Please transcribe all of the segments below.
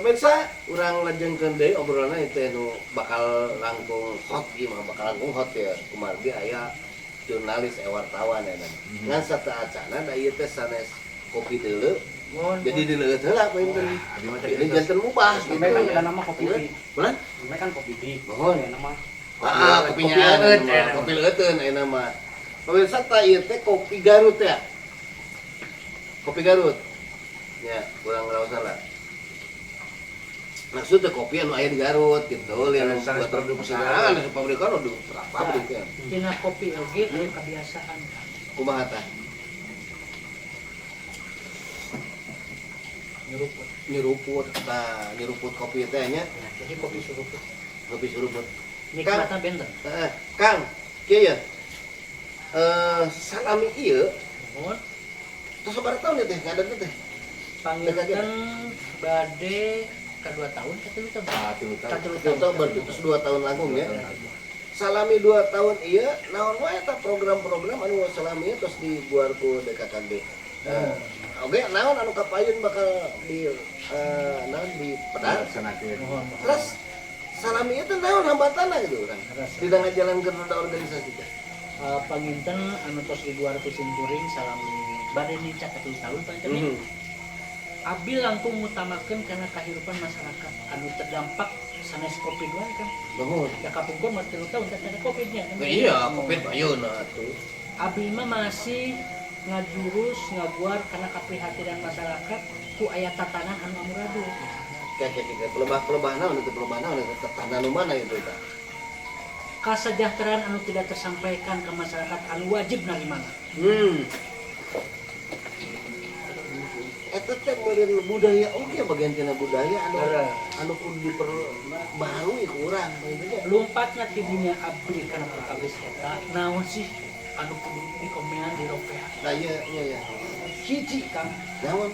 pemirsa, urang lajengkeun deui obrolanna itu nu bakal langkung hot ieu mah bakal langkung hot ya. Kumargi aya jurnalis wartawan ya. Ngan sateuacana da ieu teh sanes kopi deuleu. Jadi dileueut heula pointen. Ini janten mubah gitu. Sampai kan nama kopi di. Bulan? Sampai kan kopi di. Mohon Ya nama. kopinya kopi leuteun ayeuna mah. Pemirsa tah ieu teh kopi Garut ya. Kopi Garut. Ya, kurang ngaraosan lah. Maksudnya kopi anu aya di Garut gitu, lian buat produksi nah, ada pabrikan udah pabrik ya. Dina kopi oge aya kebiasaan. Kumaha tah? Nyeruput, nah nyeruput kopi teh nya. Jadi kopi suruput. Kopi suruput. Nikmatna benten. Kang, kieu ya. Salami ieu Mohon tos sabar tahun ya teh ngadan teh. panginten bade ka 2 tahun ka 3 tahun. Contoh berarti terus 2 tahun langkung ya. Salami 2 tahun iya, naon wae eta program-program anu salami terus dibuar ku DKKD. Oke, naon anu kapayun bakal di naon di pedal. Terus salami itu naon hambatanna gitu kan. Tidak ngajalankeun roda organisasi teh. Panginten anu tos dibuar ku simkuring salami bade nicak ka 3 tahun panjenengan. Abi langkung ngutamakeun kana kahirupan masyarakat anu terdampak sanes Covid wae kan. Nuhun. Da kapungkur mah 3 tahun teh ada Covid-nya. Iya, Covid ayeuna atuh. Abi mah masih ngajurus ngaguar kana kaprihatinan masyarakat ku aya tatanan anu amuradu. Kayak pelebah naon itu pelebah naon itu tatanan nu mana itu tah? Kesejahteraan anu tidak tersampaikan ke masyarakat anu wajib narimana. Eta teh meureun budaya oge bagian tina budaya anu kudu diperbarui ku urang begitu. Lompatna ti dinya abdi kana perkawis eta naon sih anu kudu dikomean di ropea. Nah iya. Hiji Kang, Naon?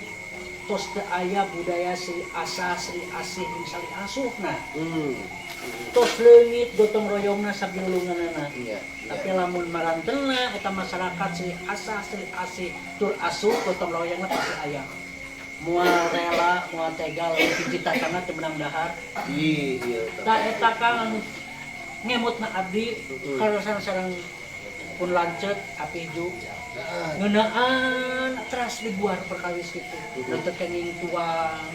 tos teu aya budaya Sri Asa Sri Asih jeung Sali Asuhna. Tos leungit gotong royongna sabilulunganana. Iya. Tapi lamun marantena eta masyarakat Sri Asa Sri Asih tur asuh gotong royongna pasti aya. Moal rela, moal tegal, hiji tatana teu menang dahar. Iya. Tah eta Kang ngemutna abdi karosan sareng pun lanceut api hiju. Ngeunaan teras dibuar perkawis kitu. Teu kenging tuang,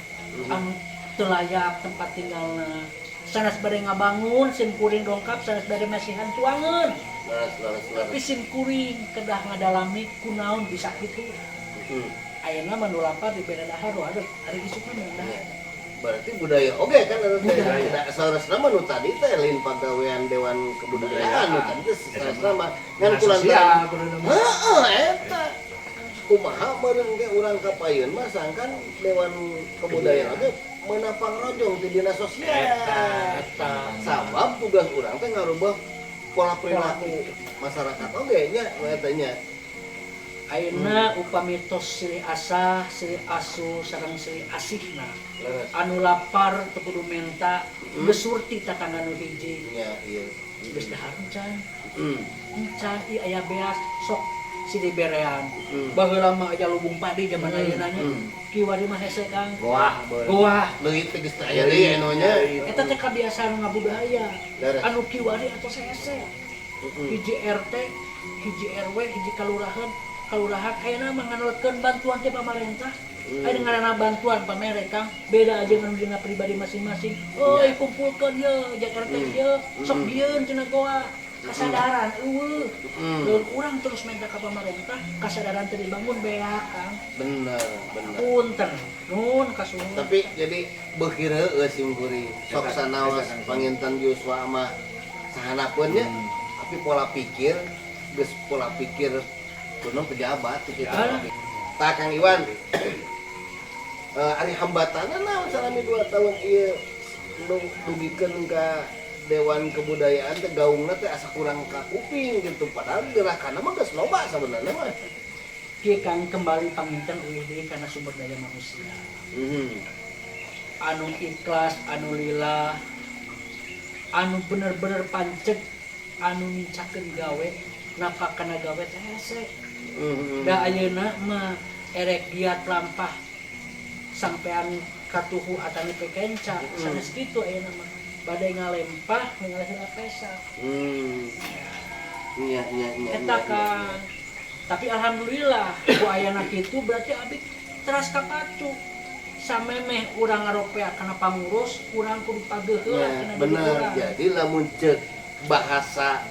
anu teu layak tempat tinggalna. Sanes bade ngabangun sim kuring dongkap sanes bade masihan tuangeun. Tapi sim kuring kedah ngadalami kunaon bisa kitu. Ayeuna manulapar di beda dahar waduh ari isukna menang dahar. Berarti budaya oge kan anu teh tidak saresna mah nu tadi teh lain pagawean dewan kebudayaan nu tadi teh saresna mah ngan kulantaran eta kumaha meureun ge urang kapayun mah sangkan dewan kebudayaan teh menapang rojong di dinas sosial eta sabab tugas urang teh ngarubah pola perilaku masyarakat oge nya eta nya. Ayeuna upami tos Sri Asa, Sri Asu, sareng Sri Asihna anu lapar teu kudu menta geus surti tatangga nu hiji. Iya. Geus dahar encan. Encan ieu aya beas sok si diberean. Baheula mah aya lubung padi zaman ayeuna nya. Kiwari mah hese Kang. Goah. Leuwih teh geus aya deui anu nya. Eta teh kabiasaan ngabudaya. Anu kiwari atos hese. Hiji RT, hiji RW, hiji kalurahan ayeuna mah nganulkeun bantuan ti pamarentah. Aya ngaranna bantuan pamere Kang, beda aja ngan dina pribadi masing-masing. Oi kumpulkeun ieu, Jakarta ieu, sok dieun cenah goa. Kasadaran eueuh. Lamun urang terus minta ka pamarentah, kasadaran teu dibangun beak Kang. Bener. Punten, nun kasuhun. Tapi jadi beukir heueuh sim kuring. Sok sanaos panginten Yuswa mah sahanapeun nya, tapi pola pikir geus pola pikir kuno pejabat gitu. Tah Kang Iwan. Ari hambatanna naon salami 2 tahun ieu dugikeun ka Dewan Kebudayaan teh gaungna teh asa kurang ka kuping gitu padahal gerakanna mah geus loba sabenerna mah. Kieu Kang kembali panginten eueuh deui kana sumber daya manusia. Anu ikhlas, anu lillah, anu bener-bener pancet, anu nincakeun gawe, napa kana gawe teh hese. Da ayeuna mah erek giat lampah sampean katuhu atani pekenca sanes kitu aya nama badai ngalempah ngalahin apesa. Iya. Eta kan. Tapi alhamdulillah ku ayana kitu berarti abi teras kapacu. Samemeh urang ngaropea kana pangurus, urang kudu pageheula kana diri bener. urang. Jadi lamun ceuk bahasa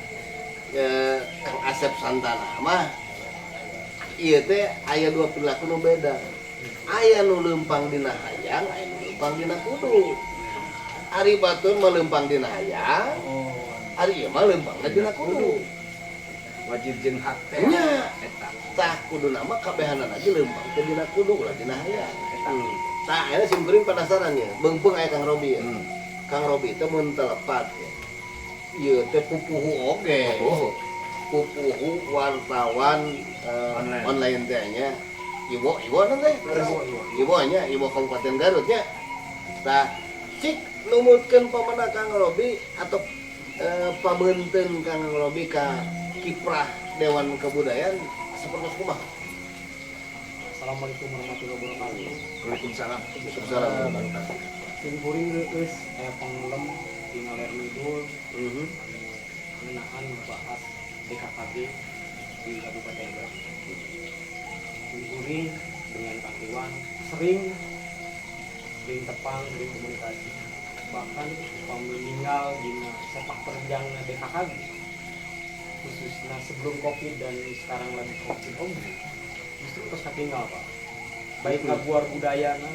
Kang Asep Santana mah ieu teh aya dua perilaku nu beda. Aya nu leumpang dina hayang, aya nu leumpang dina kudu. Ari batur mah leumpang dina hayang, ari ieu mah leumpangna dina kudu. Wajib jeung hak teh Nya, eta. tah kuduna mah kabehanan lagi leumpang teh dina kudu ulah dina hayang. Tah aya simkuring penasaran ya, beungpeung aya Kang Robi ya. Kang Robi teh mun telepat ya. Ieu teh pupuhu oge. Pupuhu wartawan online teh nya. Ibu nanti, ibu Kabupaten Garut nya. Tah cik numutkeun pamana Kang Robi atau pabeunteun Kang Robi ka kiprah Dewan Kebudayaan sapertos kumaha? Assalamualaikum warahmatullahi wabarakatuh. Waalaikumsalam. Waalaikumsalam. Sing kuring geus aya panglem di ngaler midul ngeunaan membahas DKKG di Kabupaten Garut. Sing kuring dengan Kang Iwan sering tepang, sering komunikasi. Bahkan meninggal di sepak terjang DKKG. Khususnya sebelum COVID dan sekarang lagi COVID justru terus ketinggal Pak. Baik ngabuar budayana,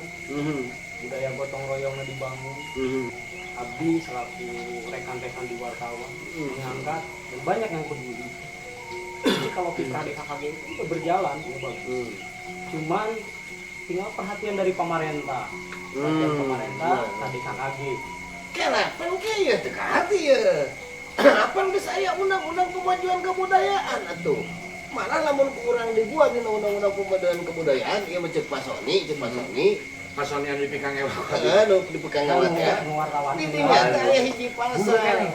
budaya gotong royongnya dibangun, abdi selaku rekan-rekan di wartawan mengangkat dan banyak yang peduli. Jadi kalau kiprah DKKG itu udah berjalan, ya bagus. Cuman tinggal perhatian dari pemerintah, pemerintah ke DKKG. Kenapa kieu teu ka hati ya? Apa geus aya undang-undang kemajuan kebudayaan atuh? Malah lamun kurang dibuat dina undang-undang pemberdayaan kebudayaan ieu mah ceuk pasoni. Pasoni anu dipikang ewa. Anu dipekang awak ya. Di dinya teh aya hiji pasal.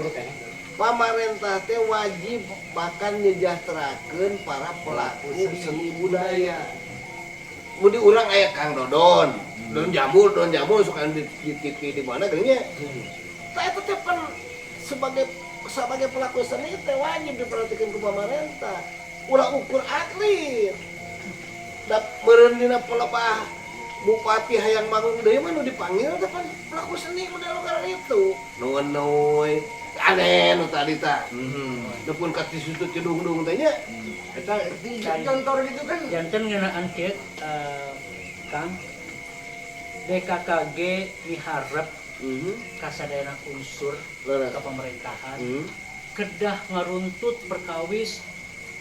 Pamarentah teh wajib bahkan nyejahterakeun para pelaku seni budaya. Mudi urang aya Kang Dodon, Don Jambul suka di TV di mana geuning nya. Tah eta teh pan sebagai pelaku seni teh wajib diperhatikan ku pamarentah. Ulah ukur atlet. Da meureun dina pelebah bupati hayang manggung deui mah nu dipanggil teh pan pelaku seni model karena itu. Nueun aneh nu tadi tah. Depun ka disutut cedung-dung teh nya. Eta contoh gitu kan. Janten ngeunaan kieu Kang DKKG miharep kasadayana unsur ke pemerintahan kedah ngaruntut perkawis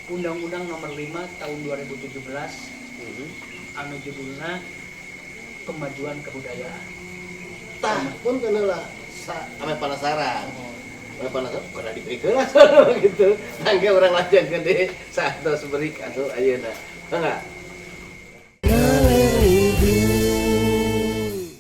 Undang-Undang Nomor 5 Tahun 2017 anu judulna Kemajuan Kebudayaan. Tah pun teu heula ame penasaran. Ame penasaran kudu dibikeun gitu. Mangke urang lajeng gede satos beurik atuh ayeuna. Enggak.